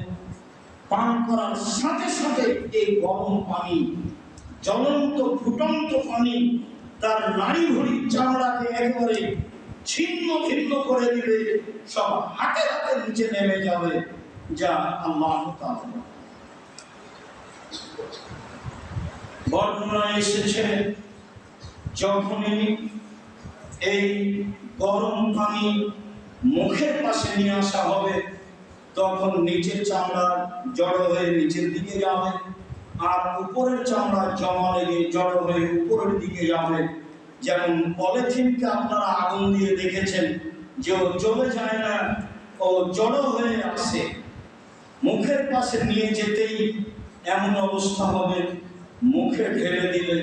পান করার সাথে সাথে এই গরম পানি, জ্বলন্ত ফুটন্ত পানি তার নাড়ি ভুঁড়ির চামড়াকে একেবারে ছিন্ন ভিন্ন করে দিবে, সব হাতে হাতে নিচে নেমে যাবে। যা আল্লাহ তাআলা বর্ণনায় এসেছে, যখনই এই গরম পানি মুখের পাশে নিয়ে আসা হবে, তখন নিচের চামড়া জড়ো হয়ে নিচের দিকে যাবে, আর উপরের চামড়া জমা লেগে জড়ো হয়ে উপরের দিকে যাবে। যেমন পলিথিনকে আপনারা আগুন দিয়ে দেখেছেন যে ও জ্বলে যায় না, ও জড়ো হয়ে আসে। মুখের পাশে নিয়ে যেতেই এমন অবস্থা হবে, মুখে ঢেলে দিলে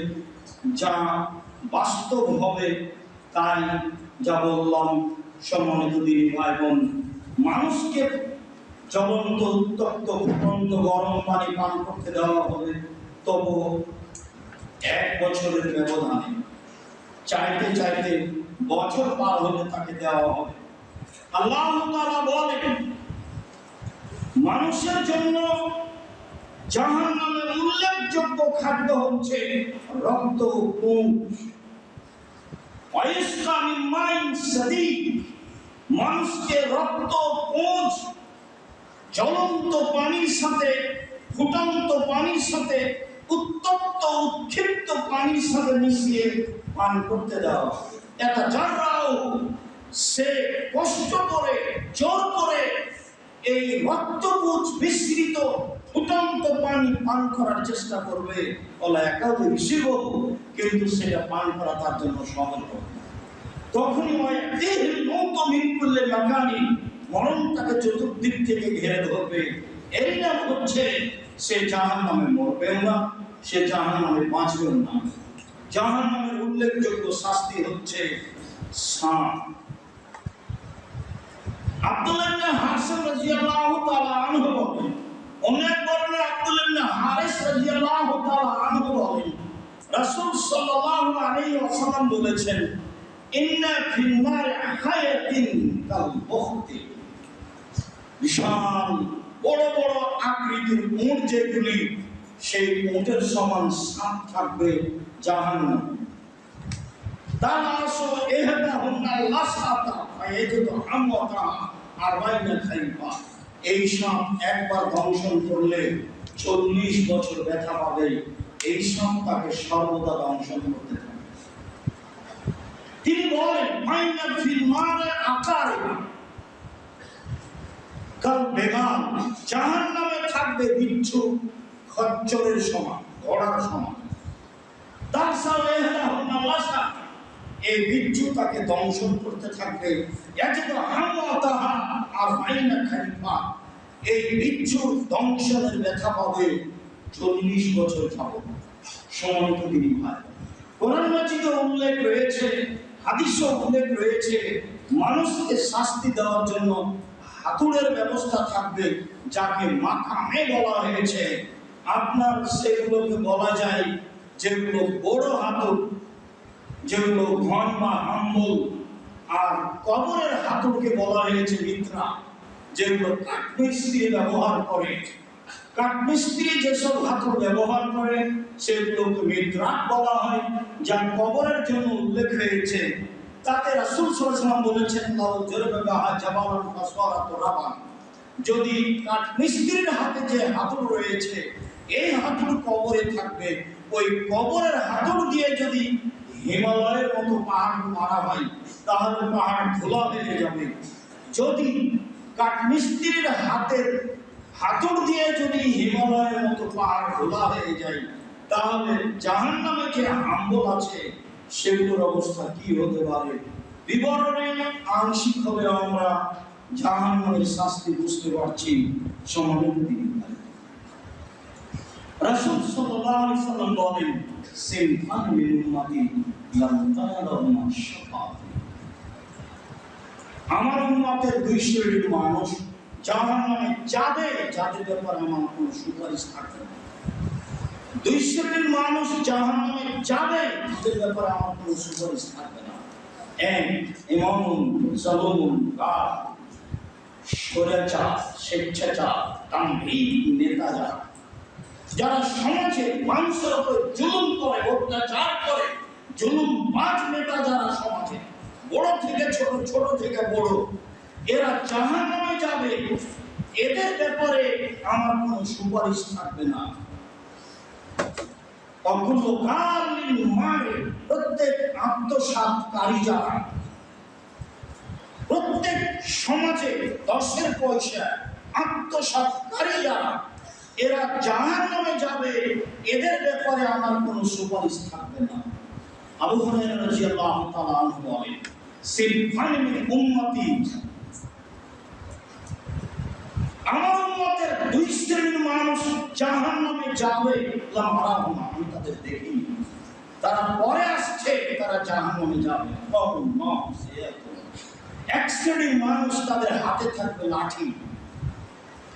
যা বাস্তব হবে তাই যা বললাম। সম্মানিত দিনী ভাই বোন, মানুষকে জ্বলন্ত উত্তপ্ত ফুটন্ত গরম পানি পান করতে দেওয়া হবে, তবু 1 বছরের ব্যবধানে, চাইতে চাইতে বছর পার হলে তাকে দেওয়া হবে। আল্লাহ তাআলা বলেন, মানুষের জন্য জাহান্নামের উল্লেখযোগ্য খাদ্য হচ্ছে রক্ত ও পুঁজ। ওয়াইসকা মিন মাইন সাদীদ। মানুষকে রক্ত পুঁজ জ্বলন্ত পানির সাথে, ফুটন্ত পানির সাথে, উত্তপ্ত উৎক্ষিপ্ত পানির সাথে মিশিয়ে পান করতে দেওয়া। এটা যারাও সে কষ্ট করে জোর করে এই রক্তপুঞ্জ মিশ্রিত ফুটন্ত পানি পান করার চেষ্টা করবে, বলা একাও ঋষিব, কিন্তু সেটা পান করা তার জন্য সহজ হবে। তখনই মরণ তাকে চতুর্দিক থেকে ঘিরে ধরবে। এই নাম হচ্ছে সে জাহান্নামে মরবেও না, সে জাহান্নামে বাঁচবেও না। জাহান্নামের উল্লেখযোগ্য শাস্তি হচ্ছে সাপ। আব্দুল্লাহ ইবনে হাসিম রাদিয়াল্লাহু তাআলা আনহু বলেন, অনেক বর্ণনা আব্দুল্লাহ ইবনে হারিস রাদিয়াল্লাহু তাআলা আনহু বলেন, রাসূল সাল্লাল্লাহু আলাইহি ওয়াসাল্লাম বলেছেন, ইন্না ফিন নারি হায়াতিন কাল বখতি, বিশাল বড় বড় আকৃতির উট যেগুলি, সেই উটের সমান সাপ থাকবে জাহান্নামে। তার আসো ইহদাহুন্না লাসাতা ফায়াজিদু আমওয়াতা 40 খাইফা। এই সাপ একবার দংশন করলে 40 বছর ব্যথা পাবে। এই সাপ তাকে সর্বদা দংশন করতে থাকে। তিনি বলেন মাইনা ফিল মারে আকারিহা কাল বেগাল, জাহান্নামে থাকবে বিচ্ছু খচ্চরের সমান, ঘোড়ার সমান। তার সাথে এই বিচ্ছু তাকে দংশন করতে থাকবে। এই বিচ্ছু দংশনের ব্যথা পাবে 40 বছর যাবত। সম্মানিত দিনী ভাই, কোরআন মাজিদে উল্লেখ রয়েছে, হাদিসে উল্লেখ রয়েছে, মানুষকে শাস্তি দেওয়ার জন্য হাতুড়ের ব্যবস্থা থাকবে, যাকে মাকামে বলা হয়েছে। আপনার সেগুলোকে বলা যায় যেগুলো বড় হাতুড়, যেগুলো ঘন বা হাম্বল। আর কবরের হাতুড়কে বলা হয়েছে মিত্রা, যেগুলো কাঠমিস্ত্রি ব্যবহার করে। কাঠমিস্ত্রি যেসব হাতুড় ব্যবহার করে সেগুলোকে মিত্রা বলা হয়, যা কবরের জন্য উল্লেখ হয়েছে। তাতে রাসূল সাল্লাল্লাহু আলাইহি ওয়াসাল্লাম বলেছেন, লাউ জারবাহা জাবালুন ফাসওয়ারাতু রাবান, যদি কাঠমিস্ত্রির হাতে যে হাতুড় রয়েছে এই হাতুড় কবরে থাকবে, ওই কবরের হাতুড় দিয়ে যদি হিমালয়ের মতো পাহাড় মারা হয় তাহলে পাহাড় ধুলা হয়ে যাবে। যদি কাঠমিস্ত্রির হাতের হাতুড় দিয়ে যদি হিমালয়ের মতো পাহাড় ধুলা হয়ে যায়, তাহলে জাহান্নামে যে হাম্বল আছে সেগুলোর অবস্থা কি হতে পারে। বিবরণে আংশিক হবে আমরা জাহান্নামের শাস্তি বুঝতে পারছি। সম্মানিত দিনী ভাই, রাসূল সাল্লাল্লাহু আলাইহি ওয়াসাল্লাম বলেন, সিনফান মিন উম্মতি লাম তানালহুমা শাফাআত, আমার উম্মতের 2 শ্রেণীর মানুষ জাহান্নামে যাবে, যাদের ব্যাপারে আমার কোনো সুপারিশ থাকবে না। 2 শ্রেণীর মানুষ জাহান্নামে যাবে, যাদের ব্যাপারে আমার কোনো সুপারিশ থাকবে না। এক, ইমামুন যালুমুন গাদ, স্বৈরাচার, স্বেচ্ছাচার, তামহিদ নেতা যারা সমাজে মানুষের উপর জুলুম করে, অত্যাচার করে, জুলুমবাজ নেতা যারা সমাজে, বড় থেকে ছোট, ছোট থেকে বড়, এরা জাহান্নামে যাবে। এদের ব্যাপারে আমার কোনো সুপারিশ থাকবে না। প্রত্যেক আত্মসাৎকারী যারা, প্রত্যেক সমাজে 10 পয়সা আত্মসাৎকারী যারা, এরা জাহান্নামে যাবে। এদের ব্যাপারে আমার কোনো সুপারিশ থাকবে না। আবু হুরায়রা রাদিয়াল্লাহু তাআলা আনহু বলেন, সিনফান মিন উম্মতি, আমার উম্মতের 2 শ্রেণীর মানুষ জাহান্নামে যাবে, লাম আরাহুমা, আমি তাদের দেখিনি, তারা পরে আসছে, তারা জাহান্নামে যাবে। এক শ্রেণীর মানুষ, তাদের হাতে থাকবে লাঠি,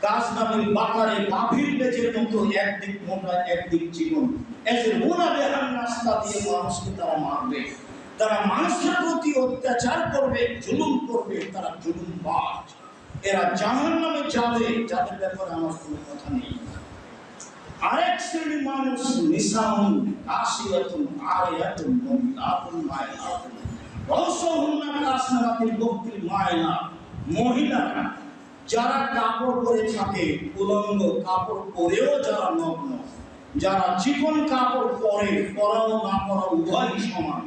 গাছ নামের বাকারে গাভীর বেজের মতো, একদিক মোটা একদিক চিকন, এসে মোনা বেহান রাস্তা দিয়ে মানুষকে তারা মারবে, তারা মানুষের প্রতি অত্যাচার করবে, জুলুম করবে, তারা জুলুমবাজ। এরা জাহান্নামে যাবে, যাদের ব্যাপারে আমার কোনো কথা নেই। আরেক শ্রেণীর মানুষ নিসাউন কাসিয়াতুন আরিয়াতুন মুমিনাতুন মাইলাতুন, রাসূলুল্লাহ কাসনাতিল বক্তিল মাইলা, মহিলারা যারা কাপড় পরে থাকে, উলঙ্গ কাপড় পরেও যারা নগ্ন, যারা চিকন কাপড় পরে, পরাও না পরা উভয়ই সমান,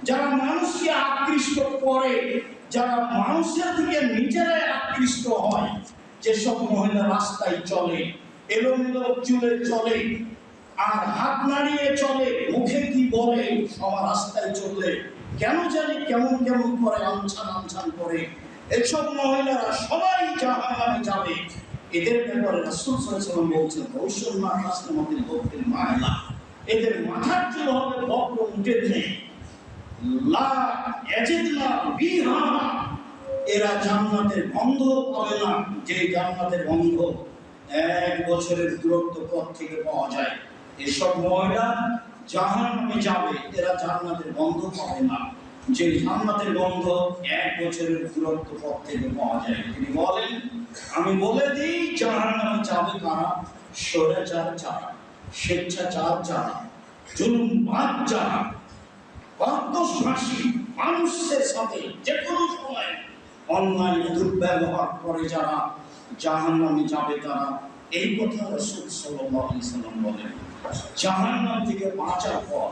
যারা মানুষকে আকৃষ্ট করে, যারা মানুষের দিকে নিজেরাই আকৃষ্ট হয়। যেসব মহিলা রাস্তায় চলে, এলোমেলো চুলে চলে, আর হাত নাড়িয়ে চলে, মুখে কি বলে, সবার রাস্তায় চললে কেন জানি কেমন কেমন করে, আনছান আনছান করে, এসব মহিলারা সবাই জাহান্নামে যাবে। এদের ব্যাপারে রাসূল সাল্লাল্লাহু আলাইহি ওয়াসাল্লাম বলছেন, রাসূলুল্লাহ কাসনাতিল বক্তিল মাইলা, এদের মাথার চুল হবে বক্র উটের ন্যায়, লা ইয়াজিদনা বিহা, এরা জান্নাতের গন্ধ পাবে না, যে জান্নাতের গন্ধ 1 বছরের দূরত্ব পথ থেকে পাওয়া যায়। এসব মহিলা জাহান্নামে যাবে, এরা জান্নাতের গন্ধ পাবে না। যে জান্নাতের গন্ধ 1 বছরের দূরত্ব পথ থেকে পাওয়া যায়। তিনি বলেন, আমি বলে দিই জাহান্নামে যাবে কারা? স্বৈরাচার যারা, স্বেচ্ছাচার যারা, জুলুমবাজ যারা, বদমাশি, মানুষের সাথে যে কোনো সময় অন্যায় দুর্ব্যবহার করে যারা, জাহান্নামে যাবে তারা। এই কথা রাসূল সাল্লাল্লাহু আলাইহি সাল্লাম বলেন। জাহান্নাম থেকে বাঁচার পর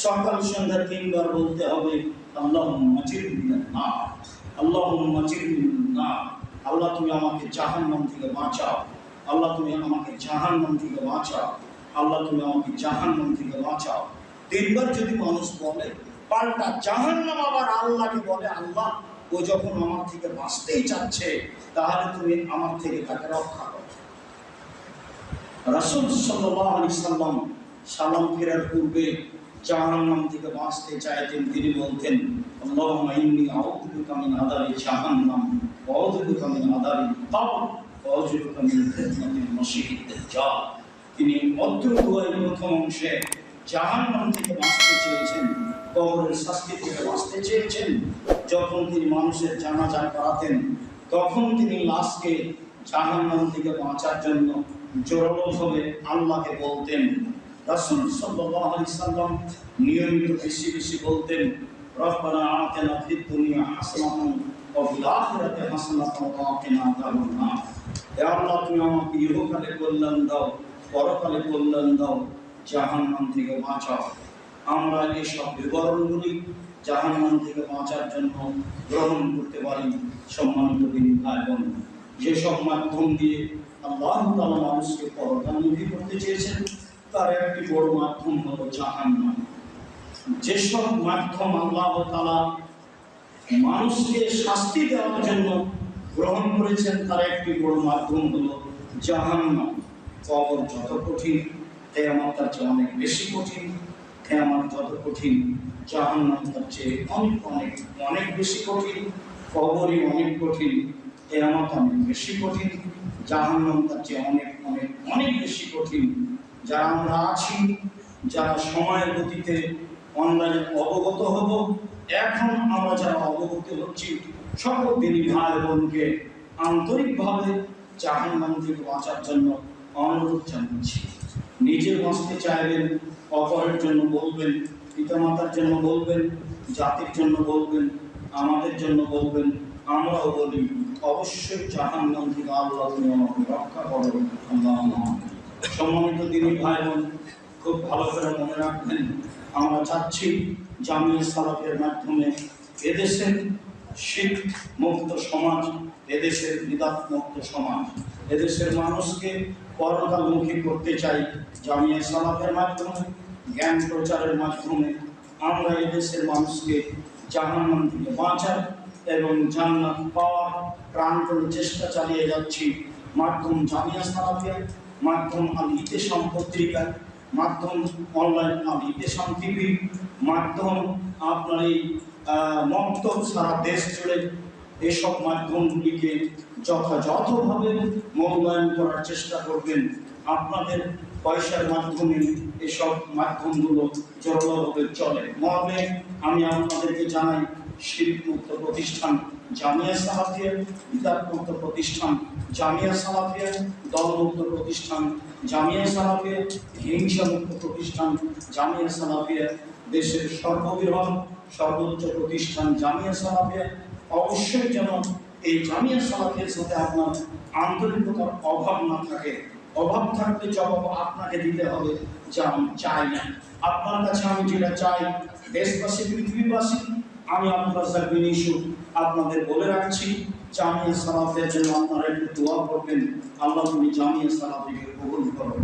সকাল সন্ধ্যা 3 বার বলতে হবে, আল্লাহুম্মা আজিরনি মিনান নার, আল্লাহুম্মা আজিরনি মিনান নার। আল্লাহ তুমি আমাকে জাহান্নাম থেকে বাঁচাও, আল্লাহ তুমি আমাকে জাহান্নাম থেকে বাঁচাও, আল্লাহ তুমি আমাকে জাহান্নাম থেকে বাঁচাও। 3 বার যদি মানুষ বলে, পাল্টা জাহান্নাম আবার আল্লাহকে বলে, আল্লাহ ও যখন আমার থেকে বাঁচতেই চাচ্ছে, তাহলে তুমি আমার থেকে তাকে রক্ষা করো। রাসূল সাল্লাল্লাহু আলাইহি সাল্লাম সালাম ফেরার পূর্বে জাহান্নাম থেকে বাঁচতে চাইতেন। তিনি বলতেন, আল্লাহুম্মা ইন্নী আউযু বিকা মিন আযাবি জাহান্নাম ওয়া আউযু বিকা মিন আযাবিল কবর ওয়া আউযু বিকা মিন ফিতনাতিল মাসীহিদ দাজ্জাল। তিনি অত্র দুয়ার প্রথম অংশে জাহান্নাম থেকে বাঁচতে চেয়েছেন, কবরের শাস্তি থেকে বাঁচতে চেয়েছেন। যখন তিনি মানুষের জানাজা করাতেন, তখন তিনি লাশকে জাহান্নাম থেকে বাঁচার জন্য জোরালোভাবে আল্লাহকে বলতেন। রাসূল সাল্লাল্লাহু আলাইহি সাল্লাম নিয়মিত বেশি বেশি বলতেন, রব্বানা আতিনা ফিদ দুনিয়া হাসানাতান ওয়া ফিল আখিরাতি হাসানাতান ওয়া কিনা আযাবান নার। হে আল্লাহ, তুমি আমাকে ইহকালে কল্যাণ দাও, পরকালে কল্যাণ দাও, জাহান্নাম থেকে বাঁচাও। আমরা এই সব বিবরণগুলি জাহান্নাম থেকে বাঁচার জন্য গ্রহণ করতে পারি। সম্মানিত দিনী ভাই বোন, যেসব মাধ্যম দিয়ে আল্লাহ তাআলা মানুষকে পরকালমুখী করতে চেয়েছেন, তার একটি বড় মাধ্যম হলো জাহান্নাম। যেসব মাধ্যম আল্লাহ তাআলা মানুষকে শাস্তি দেওয়ার জন্য গ্রহণ করেছেন, তার একটি বড় মাধ্যম হলো জাহান্নাম। কবর যত কঠিন, কিয়ামত তার চেয়ে অনেক বেশি কঠিন। কিয়ামত যত কঠিন, জাহান্নাম তার চেয়ে অনেক অনেক অনেক বেশি কঠিন। কবরই অনেক কঠিন, কিয়ামত অনেক বেশি কঠিন, জাহান্নাম তার চেয়ে অনেক অনেক অনেক বেশি কঠিন। যারা আমরা আছি, যারা সময়ের গতিতে অনলাইনে অবগত হব, এখন আমরা যারা অবগত হচ্ছি, সকল দিনী ভাই বোনকে আন্তরিকভাবে জাহান্নাম থেকে বাঁচার জন্য অনুরোধ জানাচ্ছি। নিজে বাঁচতে চাইবেন, অপরের জন্য বলবেন, পিতামাতার জন্য বলবেন, জাতির জন্য বলবেন, আমাদের জন্য বলবেন। আমরাও বলি, অবশ্যই জাহান্নাম থেকে আল্লাহ তুমি আমাকে রক্ষা করো, আল্লাহুম্মা। সম্মানিত দিনী ভাই বোন, খুব ভালো করে মনে রাখবেন, আমরা চাচ্ছি জামিয়া সালাফের মাধ্যমে এদেশের শিখ মুক্ত সমাজ, এদেশের বিদাত মুক্ত সমাজ, এদেশের মানুষকে পরকালমুখী করতে চাই। জামিয়া সালাফের মাধ্যমে, জ্ঞান প্রচারের মাধ্যমে আমরা এদেশের মানুষকে জাহান্নাম থেকে বাঁচার এবং জান্নাত পাওয়ার প্রাণপণ চেষ্টা চালিয়ে যাচ্ছি। মাধ্যম জামিয়া সালাফিয়া, মাধ্যম আল ইতিসাম পত্রিকা, মাধ্যম অনলাইন আল ইতিসাম টিভি, মাধ্যম আপনার এই মক্তব সারা দেশ জুড়ে, এসব মাধ্যমগুলিকে যথাযথভাবে মূল্যায়ন করার চেষ্টা করবেন। আপনাদের পয়সার মাধ্যমে এসব মাধ্যমগুলো জোরালোভাবে চলে মর্মে আমি আপনাদেরকে জানাই, শিরক মুক্ত প্রতিষ্ঠান জামিয়া সালাফিয়া, বিদআত মুক্ত প্রতিষ্ঠান জামিয়া সালাফিয়া, দলমুক্ত প্রতিষ্ঠান জামিয়া সালাফিয়া, হিংসা মুক্ত প্রতিষ্ঠান জামিয়া সালাফিয়া, দেশের সর্ববৃহৎ সর্বোচ্চ প্রতিষ্ঠান জামিয়া সালাফিয়া। অবশ্যই যেন এই জামিয়া সালাফিয়ার সাথে আপনার আন্তরিকতার অভাব না থাকে। অভাব থাকলে জবাব আপনাকে দিতে হবে যে আমি চাই না। আপনার কাছে আমি যেটা চাই, দেশবাসী পৃথিবীবাসী, আমি আব্দুর রাজ্জাক বিন ইউসুফ আপনাদের বলে রাখছি, জামিয়া সালাফিয়ার জন্য আপনারা একটু দোয়া করবেন। আল্লাহ তুমি জামিয়া সালাফিয়াকে কবুল করো।